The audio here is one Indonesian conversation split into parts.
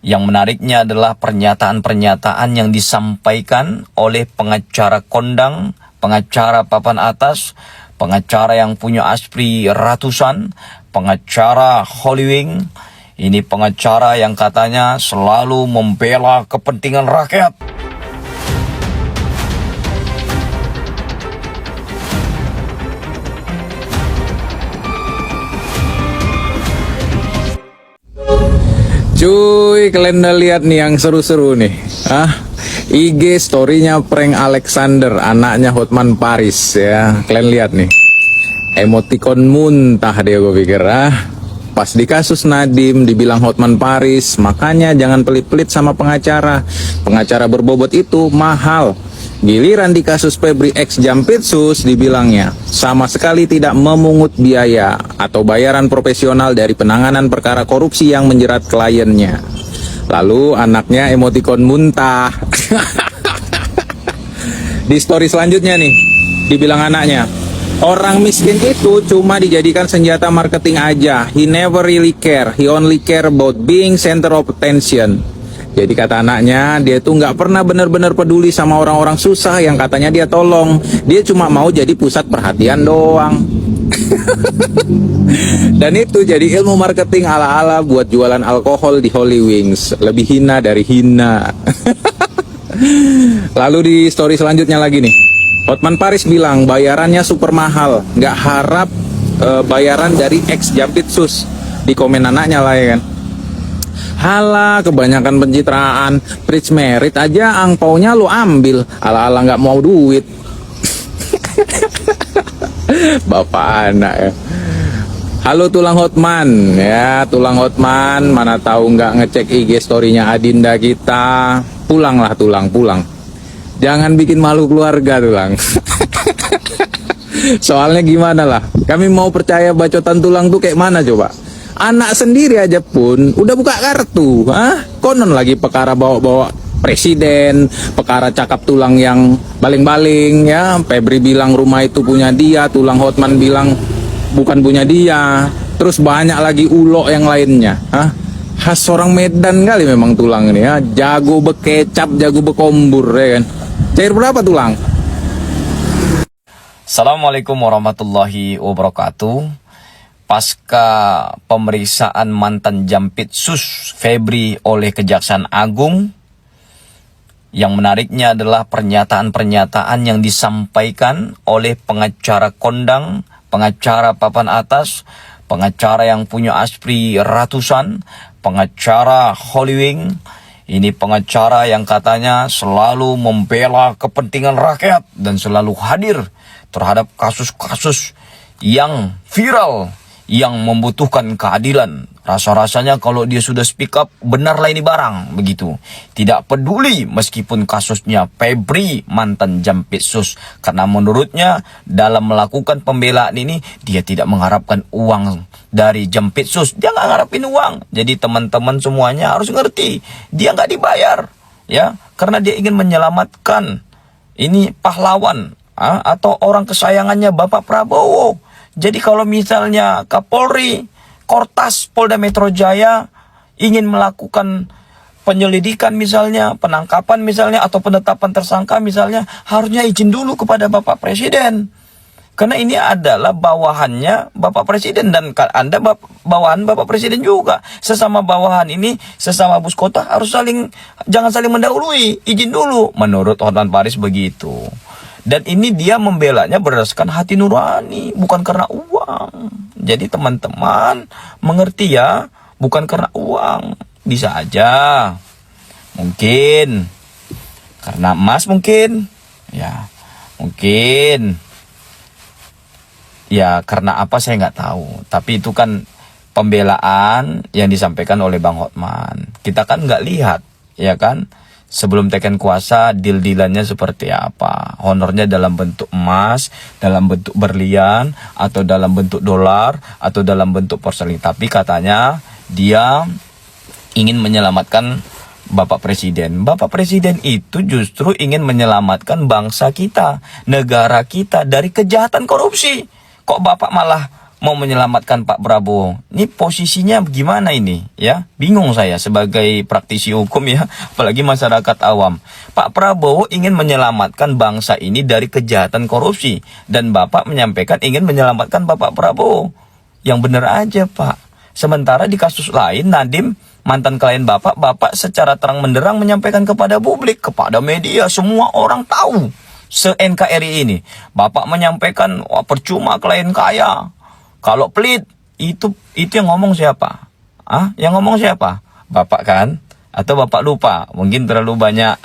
Yang menariknya adalah pernyataan-pernyataan yang disampaikan oleh pengacara kondang, pengacara papan atas, pengacara yang punya aspri ratusan, pengacara Hollywood. Ini pengacara yang katanya selalu membela kepentingan rakyat. Cuy, kalian udah lihat nih yang seru-seru nih. IG story-nya prank Alexander, anaknya Hotman Paris ya. Kalian lihat nih. Emoticon muntah dia, gue pikir. Pas di kasus Nadiem dibilang Hotman Paris, makanya jangan pelit-pelit sama pengacara. Pengacara berbobot itu mahal. Giliran di kasus Febri X Jampitsus dibilangnya sama sekali tidak memungut biaya atau bayaran profesional dari penanganan perkara korupsi yang menjerat kliennya. Lalu anaknya emoticon muntah. Di story selanjutnya nih, dibilang anaknya, orang miskin itu cuma dijadikan senjata marketing aja. He never really care. He only care about being center of attention. Jadi kata anaknya, dia tuh nggak pernah benar-benar peduli sama orang-orang susah yang katanya dia tolong. Dia cuma mau jadi pusat perhatian doang. Dan itu jadi ilmu marketing ala-ala buat jualan alkohol di Holy Wings. Lebih hina dari hina. Lalu di story selanjutnya lagi nih, Hotman Paris bilang bayarannya super mahal, nggak harap bayaran dari ex Jampitsus. Di komen anaknya lah ya kan, halah kebanyakan pencitraan, Prince Merit aja angpaunya lo ambil, ala-ala nggak mau duit. Bapak anak ya. Halo tulang Hotman ya, tulang Hotman, mana tahu nggak ngecek IG story-nya Adinda kita. Pulanglah tulang, pulang. Jangan bikin malu keluarga tulang. Soalnya gimana lah, kami mau percaya bacotan tulang tuh kayak mana coba? Anak sendiri aja pun udah buka kartu, konon lagi perkara bawa-bawa presiden, perkara cakap tulang yang baling-baling ya. Febri bilang rumah itu punya dia, tulang Hotman bilang bukan punya dia. Terus banyak lagi ulok yang lainnya, khas orang Medan kali memang tulang ini ya. Jago bekecap, jago bekombur ya kan. Cair berapa tulang? Assalamualaikum warahmatullahi wabarakatuh. Pasca pemeriksaan mantan Jampitsus Febri oleh Kejaksaan Agung, yang menariknya adalah pernyataan-pernyataan yang disampaikan oleh pengacara kondang, pengacara papan atas, pengacara yang punya aspri ratusan, pengacara Hollywood. Ini pengacara yang katanya selalu membela kepentingan rakyat dan selalu hadir terhadap kasus-kasus yang viral, yang membutuhkan keadilan. Rasa-rasanya kalau dia sudah speak up, benarlah ini barang, begitu. Tidak peduli meskipun kasusnya Febri mantan Jampitsus. Karena menurutnya dalam melakukan pembelaan ini, dia tidak mengharapkan uang dari Jampitsus. Dia nggak ngarapin uang. Jadi teman-teman semuanya harus ngerti, dia nggak dibayar, ya, karena dia ingin menyelamatkan ini pahlawan atau orang kesayangannya Bapak Prabowo. Jadi kalau misalnya Kapolri, Kortas, Polda Metro Jaya ingin melakukan penyelidikan misalnya, penangkapan misalnya, atau penetapan tersangka misalnya, harusnya izin dulu kepada Bapak Presiden. Karena ini adalah bawahannya Bapak Presiden dan Anda bawahan Bapak Presiden juga. Sesama bawahan ini, sesama bus kota harus jangan saling mendahului, izin dulu. Menurut Hotman Paris begitu. Dan ini dia membelanya berdasarkan hati nurani, bukan karena uang. Jadi teman-teman mengerti ya, bukan karena uang. Bisa aja, mungkin karena emas mungkin, ya mungkin, ya karena apa saya nggak tahu. Tapi itu kan pembelaan yang disampaikan oleh Bang Hotman. Kita kan nggak lihat, ya kan? Sebelum teken kuasa, deal-dealannya seperti apa. Honornya dalam bentuk emas, dalam bentuk berlian, atau dalam bentuk dolar, atau dalam bentuk porselin. Tapi katanya dia ingin menyelamatkan Bapak Presiden. Bapak Presiden itu justru ingin menyelamatkan bangsa kita, negara kita dari kejahatan korupsi. Kok Bapak malah mau menyelamatkan Pak Prabowo. Ini posisinya gimana ini ya? Bingung saya sebagai praktisi hukum ya, apalagi masyarakat awam. Pak Prabowo ingin menyelamatkan bangsa ini dari kejahatan korupsi dan Bapak menyampaikan ingin menyelamatkan Bapak Prabowo. Yang benar aja Pak. Sementara di kasus lain Nadiem, mantan klien Bapak secara terang menderang menyampaikan kepada publik, kepada media, semua orang tahu. Se-NKRI ini, Bapak menyampaikan, wah percuma klien kaya. Kalau pelit, itu yang ngomong siapa? Yang ngomong siapa? Bapak kan? Atau Bapak lupa? Mungkin terlalu banyak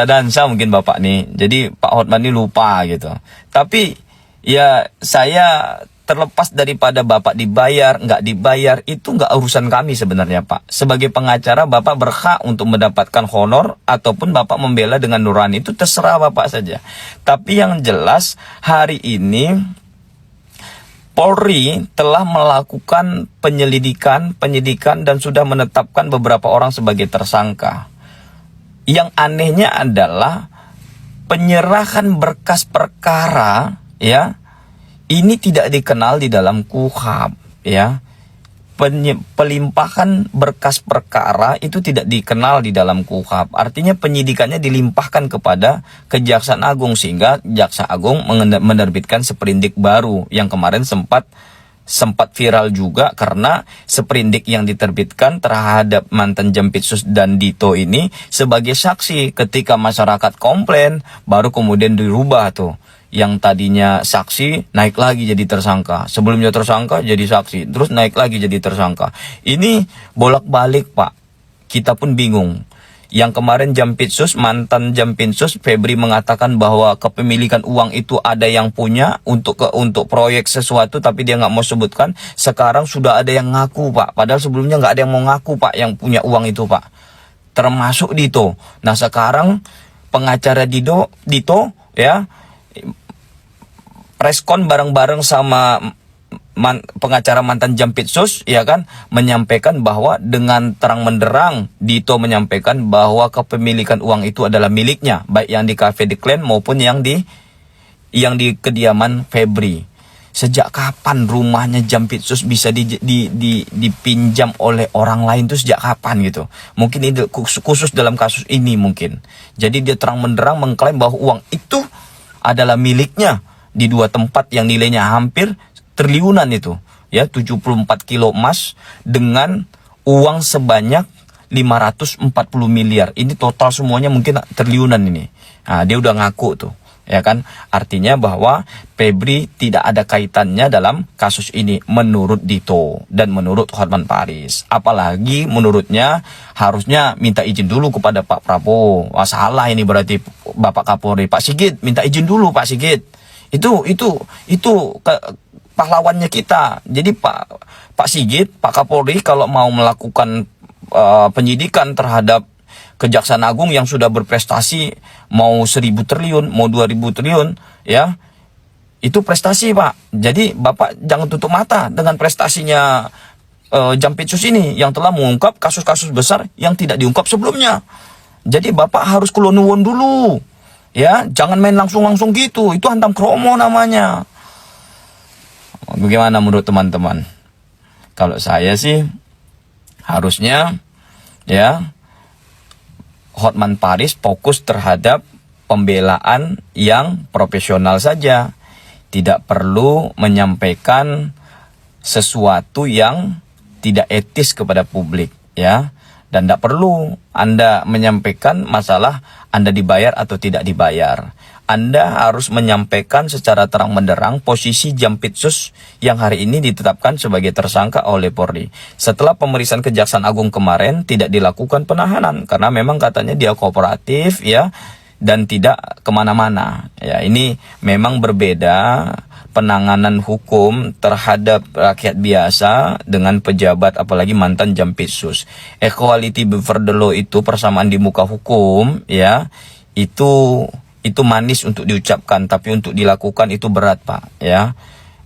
dansa mungkin Bapak nih. Jadi Pak Hotman ini lupa gitu. Tapi ya saya terlepas daripada Bapak dibayar, nggak dibayar, itu nggak urusan kami sebenarnya Pak. Sebagai pengacara Bapak berhak untuk mendapatkan honor ataupun Bapak membela dengan nurani, itu terserah Bapak saja. Tapi yang jelas hari ini Polri telah melakukan penyidikan dan sudah menetapkan beberapa orang sebagai tersangka. Yang anehnya adalah penyerahan berkas perkara ya, ini tidak dikenal di dalam KUHP ya. Pelimpahan berkas perkara itu tidak dikenal di dalam KUHP. Artinya penyidikannya dilimpahkan kepada Kejaksaan Agung sehingga Jaksa Agung menerbitkan sprindik baru yang kemarin sempat viral juga karena sprindik yang diterbitkan terhadap mantan Jampitsus dan Dito ini sebagai saksi ketika masyarakat komplain, baru kemudian dirubah tuh. Yang tadinya saksi naik lagi jadi tersangka, sebelumnya tersangka jadi saksi, terus naik lagi jadi tersangka. Ini bolak-balik Pak, kita pun bingung. Yang kemarin mantan Jampitsus Febri mengatakan bahwa kepemilikan uang itu ada yang punya untuk proyek sesuatu tapi dia nggak mau sebutkan. Sekarang sudah ada yang ngaku Pak, padahal sebelumnya nggak ada yang mau ngaku Pak yang punya uang itu Pak, termasuk Dito. Nah sekarang pengacara Dito ya preskon bareng-bareng sama pengacara mantan Jampitsus ya kan, menyampaikan bahwa dengan terang menderang Dito menyampaikan bahwa kepemilikan uang itu adalah miliknya, baik yang di Cafe de Clan maupun yang di kediaman Febri. Sejak kapan rumahnya Jampitsus bisa dipinjam oleh orang lain tuh, sejak kapan gitu? Mungkin ini khusus dalam kasus ini mungkin. Jadi dia terang menderang mengklaim bahwa uang itu adalah miliknya di dua tempat yang nilainya hampir triliunan itu ya, 74 kilo emas dengan uang sebanyak 540 miliar. Ini total semuanya mungkin triliunan ini. Nah, dia udah ngaku tuh ya kan, artinya bahwa Febri tidak ada kaitannya dalam kasus ini menurut Dito dan menurut Hotman Paris. Apalagi menurutnya harusnya minta izin dulu kepada Pak Prabowo. Wah, salah ini berarti Bapak Kapolri. Pak Sigit minta izin dulu Pak Sigit. Itu pahlawannya kita. Jadi Pak Sigit, Pak Kapolri kalau mau melakukan penyidikan terhadap Kejaksaan Agung yang sudah berprestasi mau 1.000 triliun, mau 2.000 triliun ya, itu prestasi Pak. Jadi Bapak jangan tutup mata dengan prestasinya Jampitsus ini yang telah mengungkap kasus-kasus besar yang tidak diungkap sebelumnya. Jadi Bapak harus kulonuwun dulu. Ya, jangan main langsung gitu. Itu hantam kromo namanya. Bagaimana menurut teman-teman? Kalau saya sih harusnya ya Hotman Paris fokus terhadap pembelaan yang profesional saja. Tidak perlu menyampaikan sesuatu yang tidak etis kepada publik ya. Dan tidak perlu Anda menyampaikan masalah Anda dibayar atau tidak dibayar. Anda harus menyampaikan secara terang menderang posisi Jampitsus yang hari ini ditetapkan sebagai tersangka oleh Polri. Setelah pemeriksaan Kejaksaan Agung kemarin tidak dilakukan penahanan karena memang katanya dia kooperatif ya dan tidak kemana-mana. Ya, ini memang berbeda penanganan hukum terhadap rakyat biasa dengan pejabat apalagi mantan Jampitsus. Equality before the law itu persamaan di muka hukum ya, itu manis untuk diucapkan tapi untuk dilakukan itu berat Pak ya.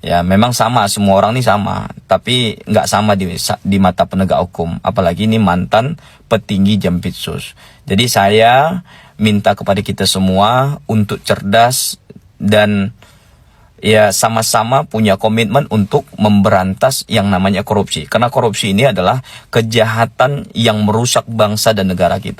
Ya memang sama, semua orang ini sama, tapi nggak sama di mata penegak hukum, apalagi ini mantan petinggi Jampitsus. Jadi saya minta kepada kita semua untuk cerdas dan ya sama-sama punya komitmen untuk memberantas yang namanya korupsi. Karena korupsi ini adalah kejahatan yang merusak bangsa dan negara kita.